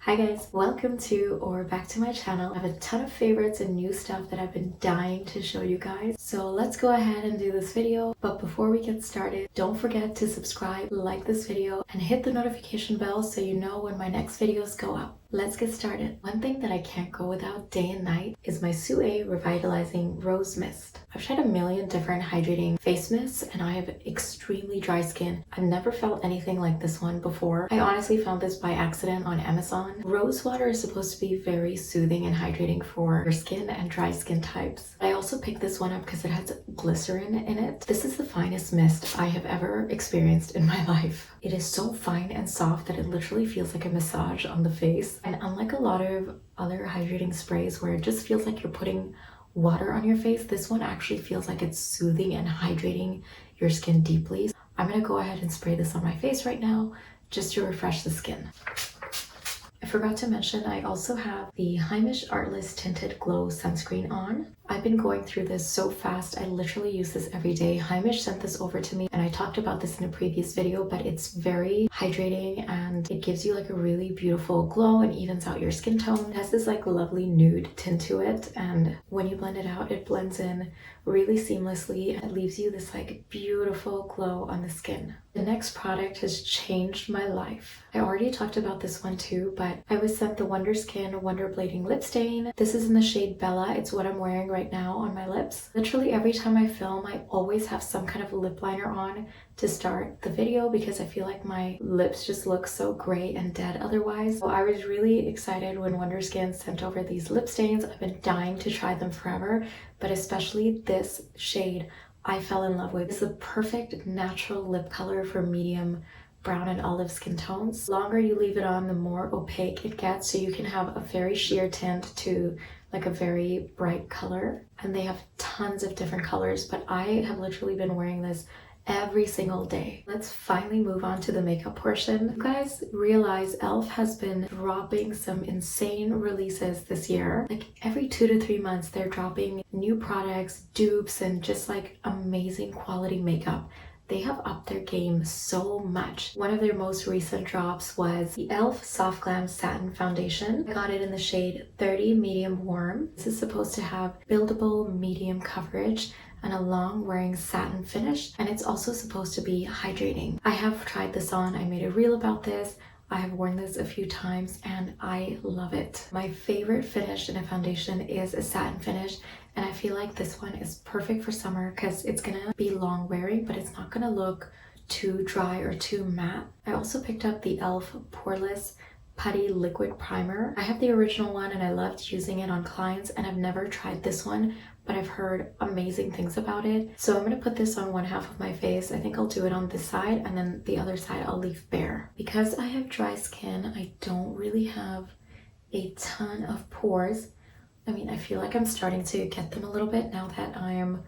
Hi guys, welcome to or back to my channel. I have a ton of favorites and new stuff that I've been dying to show you guys. So let's go ahead and do this video. But before we get started, don't forget to subscribe, like this video, and hit the notification bell so you know when my next videos go up. Let's get started. One thing that I can't go without day and night is my Sue Revitalizing Rose Mist. I've tried a million different hydrating face mists and I have extremely dry skin. I've never felt anything like this one before. I honestly found this by accident on Amazon. Rose water is supposed to be very soothing and hydrating for your skin and dry skin types. I also picked this one up because it has glycerin in it. This is the finest mist I have ever experienced in my life. It is so fine and soft that it literally feels like a massage on the face. And unlike a lot of other hydrating sprays where it just feels like you're putting water on your face, this one actually feels like it's soothing and hydrating your skin deeply. I'm gonna go ahead and spray this on my face right now just to refresh the skin. I forgot to mention I also have the Heimish Artlist Tinted Glow Sunscreen on. I've been going through this so fast. I literally use this every day. Heimish sent this over to me and I talked about this in a previous video, but it's very hydrating and it gives you like a really beautiful glow and evens out your skin tone. It has this like lovely nude tint to it, and when you blend it out, it blends in really seamlessly and it leaves you this like beautiful glow on the skin. The next product has changed my life. I already talked about this one too, but I was sent the Wonder Skin Wonder Blading Lip Stain. This is in the shade Bella. It's what I'm wearing right now on my lips. Literally every time I film, I always have some kind of lip liner on to start the video because I feel like my lips just look so gray and dead otherwise. So I was really excited when Wonder Skin sent over these lip stains. I've been dying to try them forever, but especially this shade I fell in love with. It's the perfect natural lip color for medium brown and olive skin tones. The longer you leave it on, the more opaque it gets, so you can have a very sheer tint to like a very bright color. And they have tons of different colors, but I have literally been wearing this every single day. Let's finally move on to the makeup portion. You guys realize e.l.f. has been dropping some insane releases this year. Like every 2 to 3 months they're dropping new products, dupes, and just like amazing quality makeup. They have upped their game so much. One of their most recent drops was the e.l.f. Soft Glam Satin Foundation. I got it in the shade 30 Medium Warm. This is supposed to have buildable medium coverage and a long wearing satin finish, and it's also supposed to be hydrating. I have tried this on. I made a reel about this. I have worn this a few times and I love it. My favorite finish in a foundation is a satin finish, and I feel like this one is perfect for summer because it's gonna be long wearing, but it's not gonna look too dry or too matte. I also picked up the e.l.f. Poreless Putty Liquid Primer. I have the original one and I loved using it on clients, and I've never tried this one, but I've heard amazing things about it. So I'm gonna put this on one half of my face. I think I'll do it on this side, and then the other side I'll leave bare. Because I have dry skin, I don't really have a ton of pores. I mean, I feel like I'm starting to get them a little bit now that I am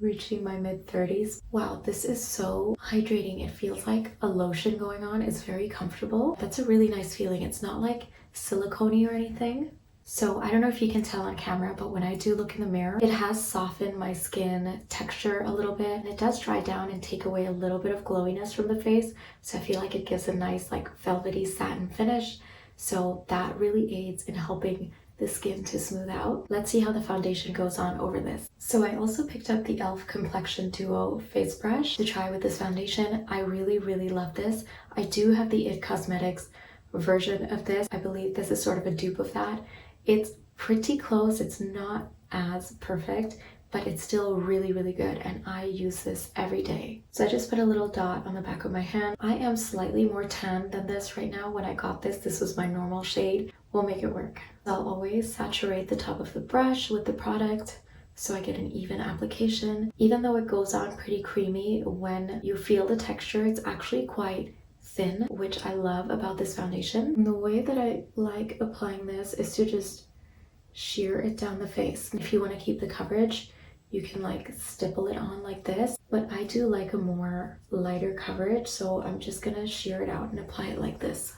reaching my mid-30s. Wow, this is so hydrating. It feels like a lotion going on. It's very comfortable. That's a really nice feeling. It's not like silicone-y or anything. So I don't know if you can tell on camera, but when I do look in the mirror, it has softened my skin texture a little bit, and it does dry down and take away a little bit of glowiness from the face. So I feel like it gives a nice like velvety satin finish. So that really aids in helping the skin to smooth out. Let's see how the foundation goes on over this. So I also picked up the e.l.f. Complexion Duo face brush to try with this foundation. I really love this. I do have the IT Cosmetics version of this. I believe this is sort of a dupe of that. It's pretty close. It's not as perfect, but it's still really good, and I use this every day. So I just put a little dot on the back of my hand. I am slightly more tan than this right now. When I got this was my normal shade. We'll make it work. I'll always saturate the top of the brush with the product so I get an even application. Even though it goes on pretty creamy, when you feel the texture, it's actually quite thin, which I love about this foundation. And the way that I like applying this is to just sheer it down the face. If you want to keep the coverage, you can like stipple it on like this, but I do like a more lighter coverage, so I'm just gonna sheer it out and apply it like this.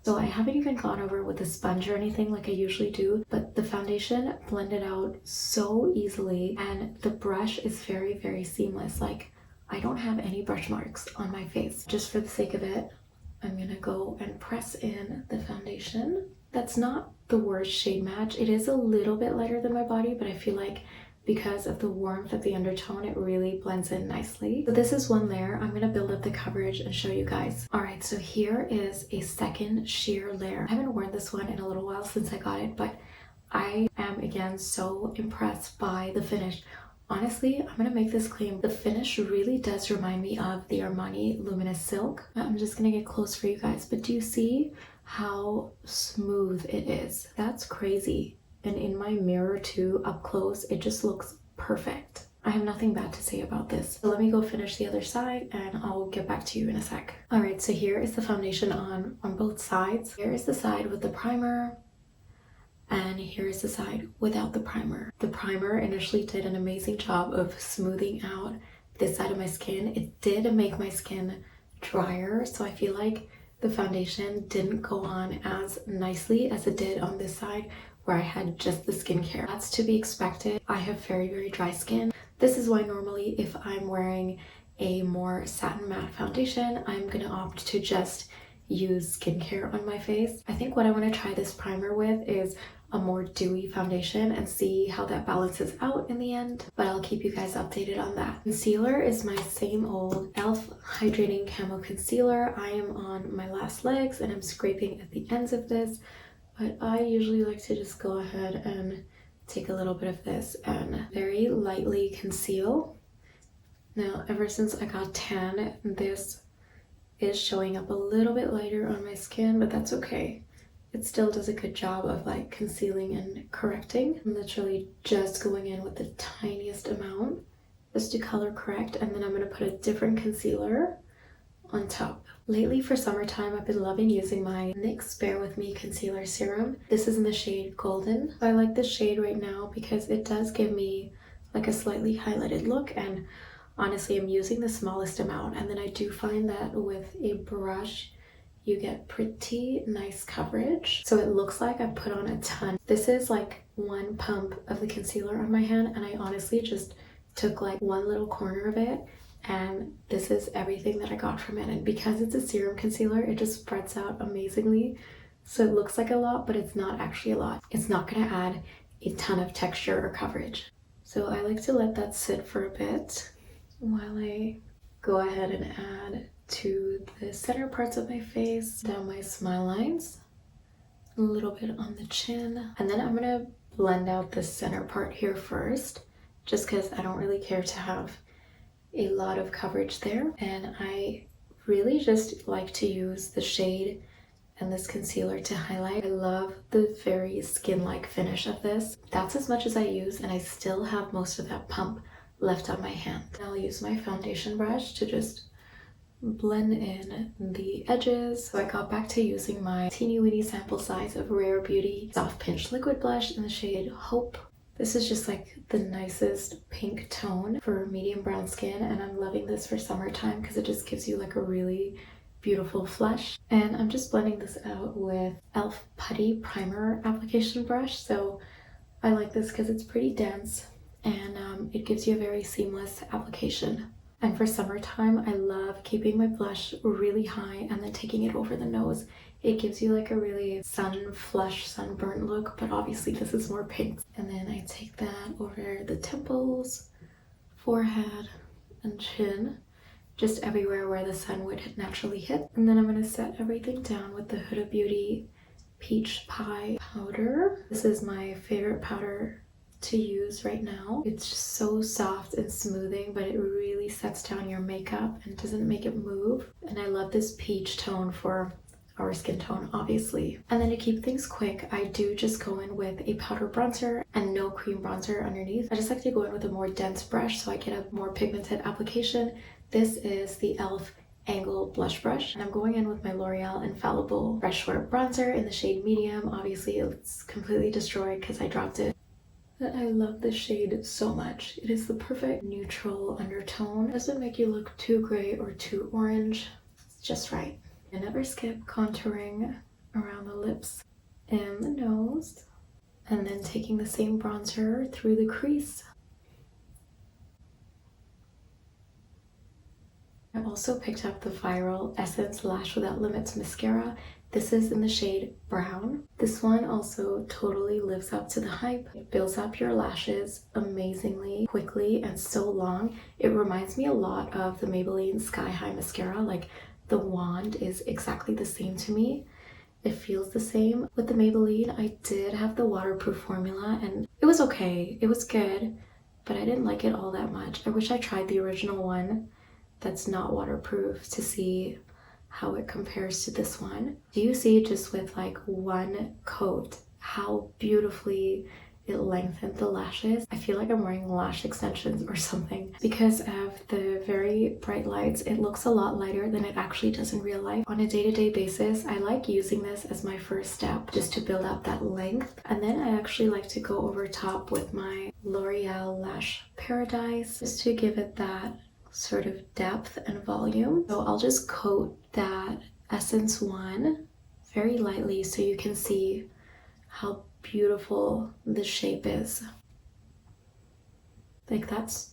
So I haven't even gone over with a sponge or anything like I usually do, but the foundation blended out so easily, and the brush is very seamless. Like I don't have any brush marks on my face. Just for the sake of it, I'm gonna go and press in the foundation. That's not the worst shade match. It is a little bit lighter than my body, but I feel like because of the warmth of the undertone, it really blends in nicely. So this is one layer. I'm gonna build up the coverage and show you guys. All right, so here is a second sheer layer. I haven't worn this one in a little while since I got it, but I am again so impressed by the finish. Honestly, I'm gonna make this claim. The finish really does remind me of the Armani Luminous Silk. I'm just gonna get close for you guys, but do you see how smooth it is? That's crazy. And in my mirror too, up close, it just looks perfect. I have nothing bad to say about this. So let me go finish the other side and I'll get back to you in a sec. All right, so here is the foundation on both sides. Here is the side with the primer, and here's the side without the primer. The primer initially did an amazing job of smoothing out this side of my skin. It did make my skin drier, so I feel like the foundation didn't go on as nicely as it did on this side where I had just the skincare. That's to be expected. I have very, very dry skin. This is why normally if I'm wearing a more satin matte foundation, I'm gonna opt to just use skincare on my face. I think what I want to try this primer with is a more dewy foundation and see how that balances out in the end, but I'll keep you guys updated on that. Concealer is my same old e.l.f. Hydrating Camo Concealer. I am on my last legs and I'm scraping at the ends of this, but I usually like to just go ahead and take a little bit of this and very lightly conceal. Now, ever since I got tan, this is showing up a little bit lighter on my skin, but that's okay. It still does a good job of like concealing and correcting. I'm literally just going in with the tiniest amount just to color correct, and then I'm gonna put a different concealer on top. Lately for summertime, I've been loving using my NYX Bare With Me Concealer Serum. This is in the shade Golden. I like this shade right now because it does give me like a slightly highlighted look, and honestly, I'm using the smallest amount, and then I do find that with a brush, you get pretty nice coverage. So it looks like I put on a ton. This is like one pump of the concealer on my hand, and I honestly just took like one little corner of it, and this is everything that I got from it. And because it's a serum concealer, it just spreads out amazingly. So it looks like a lot, but it's not actually a lot. It's not gonna add a ton of texture or coverage. So I like to let that sit for a bit while I go ahead and add to the center parts of my face, down my smile lines, a little bit on the chin, and then I'm gonna blend out the center part here first, just because I don't really care to have a lot of coverage there, and I really just like to use the shade and this concealer to highlight. I love the very skin-like finish of this. That's as much as I use, and I still have most of that pump left on my hand. I'll use my foundation brush to just blend in the edges. So I got back to using my teeny weeny sample size of Rare Beauty Soft Pinch Liquid Blush in the shade Hope. This is just like the nicest pink tone for medium brown skin, and I'm loving this for summertime because it just gives you like a really beautiful flush. And I'm just blending this out with e.l.f. Putty Primer Application Brush. So I like this because it's pretty dense, and it gives you a very seamless application. And for summertime, I love keeping my blush really high and then taking it over the nose. It gives you like a really flush, sunburnt look, but obviously this is more pink. And then I take that over the temples, forehead, and chin, just everywhere where the sun would naturally hit. And then I'm going to set everything down with the Huda Beauty Peach Pie powder. This is my favorite powder to use right now. It's just so soft and smoothing, but it really sets down your makeup and doesn't make it move. And I love this peach tone for our skin tone, obviously. And then to keep things quick, I do just go in with a powder bronzer and no cream bronzer underneath. I just like to go in with a more dense brush so I get a more pigmented application. This is the e.l.f. Angle Blush Brush, and I'm going in with my L'Oreal Infallible Fresh Wear Bronzer in the shade Medium. Obviously, it's completely destroyed because I dropped it. But I love this shade so much. It is the perfect neutral undertone. It doesn't make you look too gray or too orange. It's just right. I never skip contouring around the lips and the nose, and then taking the same bronzer through the crease. I also picked up the viral Essence Lash Without Limits mascara. This is in the shade Brown. This one also totally lives up to the hype. It builds up your lashes amazingly quickly and so long. It reminds me a lot of the Maybelline Sky High mascara. Like, the wand is exactly the same to me. It feels the same. With the Maybelline, I did have the waterproof formula and it was okay. It was good, but I didn't like it all that much. I wish I tried the original one that's not waterproof to see how it compares to this one. Do you see just with like one coat how beautifully it lengthened the lashes? I feel like I'm wearing lash extensions or something. Because of the very bright lights, it looks a lot lighter than it actually does in real life. On a day-to-day basis, I like using this as my first step just to build up that length. And then I actually like to go over top with my L'Oreal Lash Paradise just to give it that sort of depth and volume. So I'll just coat that Essence one very lightly so you can see how beautiful the shape is. Like, that's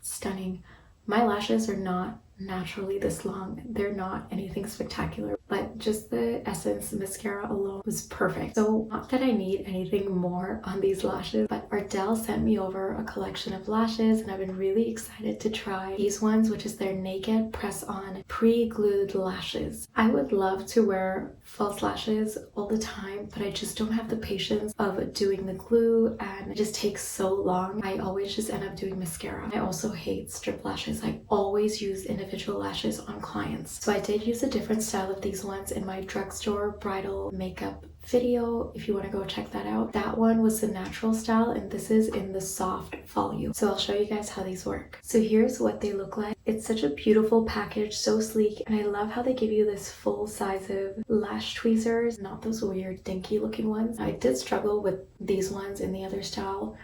stunning. My lashes are not naturally this long. They're not anything spectacular, but just the Essence mascara alone was perfect. So not that I need anything more on these lashes, but Ardell sent me over a collection of lashes and I've been really excited to try these ones, which is their Naked Press-On Pre-Glued Lashes. I would love to wear false lashes all the time, but I just don't have the patience of doing the glue and it just takes so long. I always just end up doing mascara. I also hate strip lashes. I always use individual lashes on clients. So I did use a different style of these ones in my drugstore bridal makeup video if you want to go check that out. That one was the natural style and this is in the soft volume. So I'll show you guys how these work. So here's what they look like. It's such a beautiful package, so sleek, and I love how they give you this full size of lash tweezers, not those weird dinky looking ones. I did struggle with these ones in the other style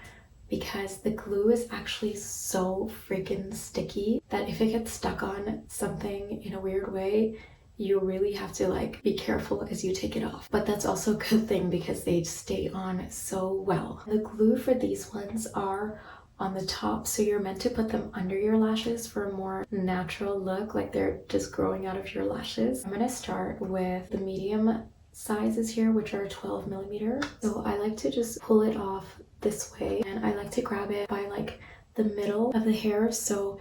because the glue is actually so freaking sticky that if it gets stuck on something in a weird way, you really have to like be careful as you take it off. But that's also a good thing because they stay on so well. The glue for these ones are on the top, so you're meant to put them under your lashes for a more natural look, like they're just growing out of your lashes. I'm gonna start with the medium sizes here, which are 12 millimeter. So I like to just pull it off this way and I like to grab it by like the middle of the hair so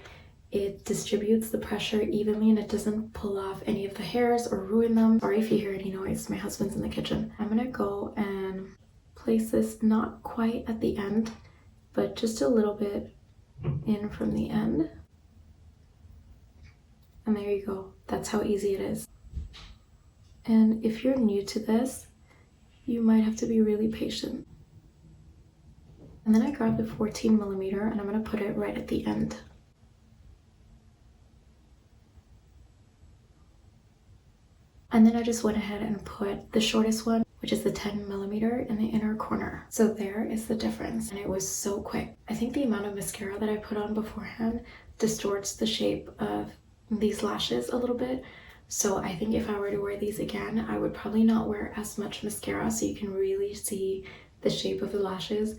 it distributes the pressure evenly and it doesn't pull off any of the hairs or ruin them. Sorry if you hear any noise, my husband's in the kitchen. I'm gonna go and place this not quite at the end, but just a little bit in from the end. And there you go. That's how easy it is. And if you're new to this, you might have to be really patient. And then I grabbed the 14 millimeter and I'm gonna put it right at the end. And then I just went ahead and put the shortest one, which is the 10 millimeter in the inner corner. So there is the difference, and it was so quick. I think the amount of mascara that I put on beforehand distorts the shape of these lashes a little bit. So I think if I were to wear these again, I would probably not wear as much mascara so you can really see the shape of the lashes,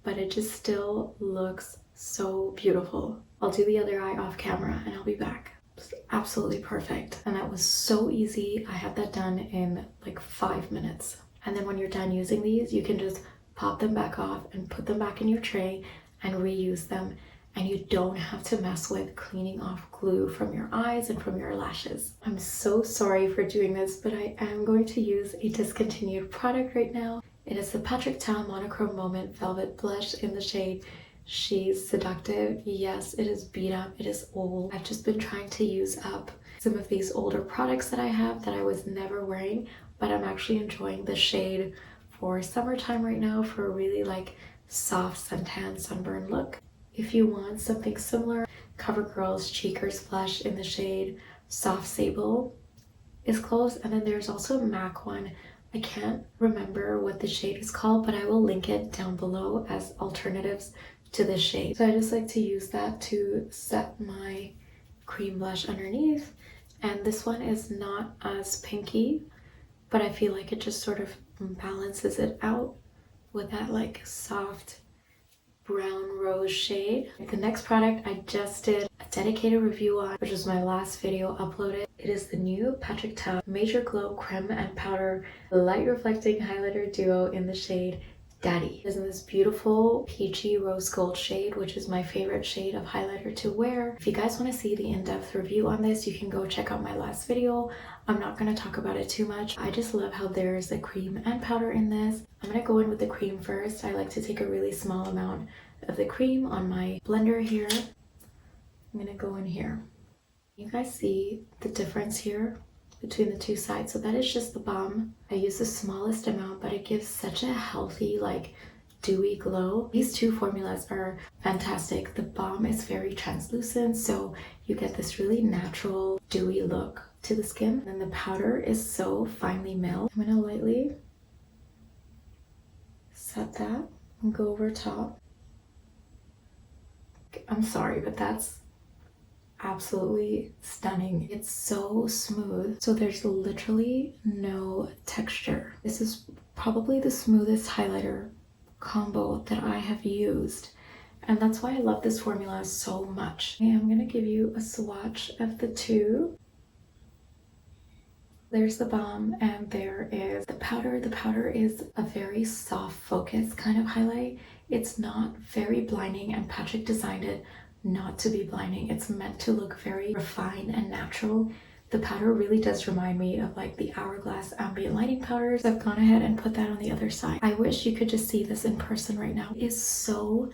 but it just still looks so beautiful. I'll do the other eye off camera and I'll be back. It's absolutely perfect. And that was so easy. I had that done in like 5 minutes. And then when you're done using these, you can just pop them back off and put them back in your tray and reuse them. And you don't have to mess with cleaning off glue from your eyes and from your lashes. I'm so sorry for doing this, but I am going to use a discontinued product right now. It is the Patrick Ta Monochrome Moment Velvet Blush in the shade She's Seductive. Yes, it is beat up, it is old. I've just been trying to use up some of these older products that I have that I was never wearing, but I'm actually enjoying the shade for summertime right now for a really like soft suntan sunburn look. If you want something similar, Covergirl's Cheekers Blush in the shade Soft Sable is close, and then there's also a MAC one. I can't remember what the shade is called, but I will link it down below as alternatives to this shade. So I just like to use that to set my cream blush underneath. And this one is not as pinky, but I feel like it just sort of balances it out with that like soft brown rose shade. The next product I just did a dedicated review on, which was my last video uploaded. It is the new Patrick Ta Major Glow Creme and Powder Light Reflecting Highlighter Duo in the shade Daddy. It is in this beautiful peachy rose gold shade, which is my favorite shade of highlighter to wear. If you guys want to see the in-depth review on this, you can go check out my last video. I'm not going to talk about it too much. I just love how there's the cream and powder in this. I'm going to go in with the cream first. I like to take a really small amount of the cream on my blender here. I'm going to go in here. You guys see the difference here between the two sides? So that is just the balm. I use the smallest amount, but it gives such a healthy, like, dewy glow. These two formulas are fantastic. The balm is very translucent, so you get this really natural, dewy look to the skin. And the powder is so finely milled. I'm gonna lightly set that and go over top. I'm sorry, but that's absolutely stunning. It's so smooth, so there's literally no texture. This is probably the smoothest highlighter combo that I have used, and that's why I love this formula so much. Okay, I'm gonna give you a swatch of the two. There's the balm and there is the powder. The powder is a very soft focus kind of highlight. It's not very blinding, and Patrick designed it not to be blinding. It's meant to look very refined and natural. The powder really does remind me of like the Hourglass ambient lighting powders. So I've gone ahead and put that on the other side. I wish you could just see this in person right now. It is so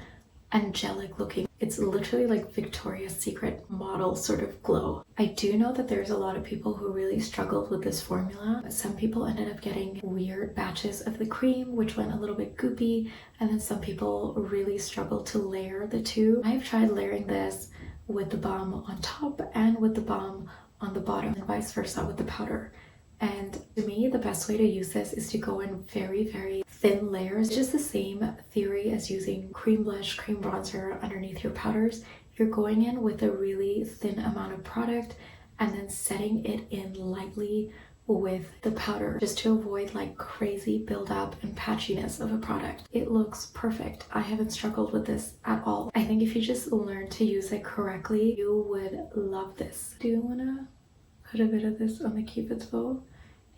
angelic looking. It's literally like Victoria's Secret model sort of glow. I do know that there's a lot of people who really struggled with this formula. Some people ended up getting weird batches of the cream, which went a little bit goopy, and then some people really struggled to layer the two. I've tried layering this with the balm on top and with the balm on the bottom, and vice versa with the powder. And to me, the best way to use this is to go in very, very thin layers. It's just the same theory as using cream blush, cream bronzer underneath your powders. You're going in with a really thin amount of product and then setting it in lightly with the powder, just to avoid like crazy buildup and patchiness of a product. It looks perfect. I haven't struggled with this at all. I think if you just learn to use it correctly, you would love this. Do you want to put a bit of this on the Cupid's bow?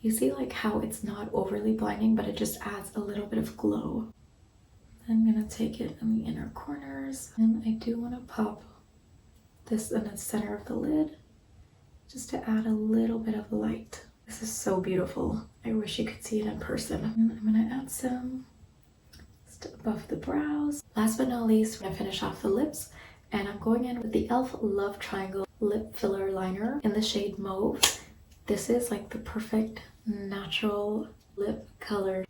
You see like how it's not overly blinding, but it just adds a little bit of glow. I'm gonna take it in the inner corners, and I do want to pop this in the center of the lid just to add a little bit of light. This is so beautiful. I wish you could see it in person. And I'm gonna add some just above the brows. Last but not least, we're gonna finish off the lips, and I'm going in with the e.l.f. Love Triangle Lip Filler Liner in the shade Mauve. This is like the perfect natural lip color.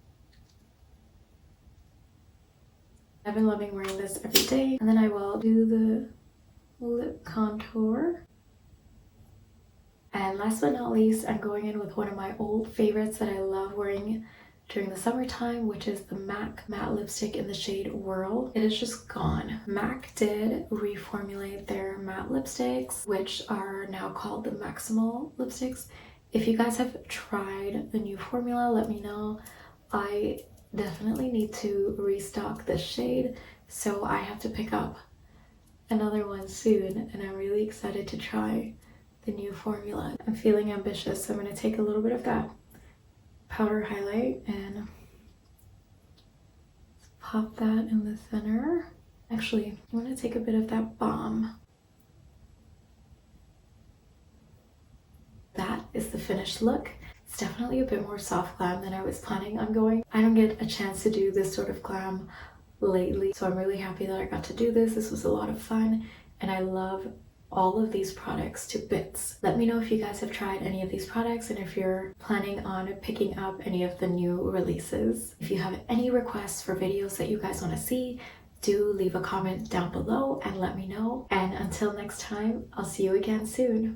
I've been loving wearing this every day, and then I will do the lip contour. And last but not least, I'm going in with one of my old favorites that I love wearing during the summertime, which is the MAC matte lipstick in the shade Whirl. It is just gone. MAC did reformulate their matte lipsticks, which are now called the Maximal lipsticks. If you guys have tried the new formula, let me know. I definitely need to restock this shade, so I have to pick up another one soon, and I'm really excited to try the new formula. I'm feeling ambitious, so I'm going to take a little bit of that powder highlight and pop that in the center. Actually, I'm going to take a bit of that balm. That is the finished look. It's definitely a bit more soft glam than I was planning on going. I don't get a chance to do this sort of glam lately, so I'm really happy that I got to do this. This was a lot of fun, and I love all of these products to bits. Let me know if you guys have tried any of these products and if you're planning on picking up any of the new releases. If you have any requests for videos that you guys want to see, do leave a comment down below and let me know. And until next time, I'll see you again soon.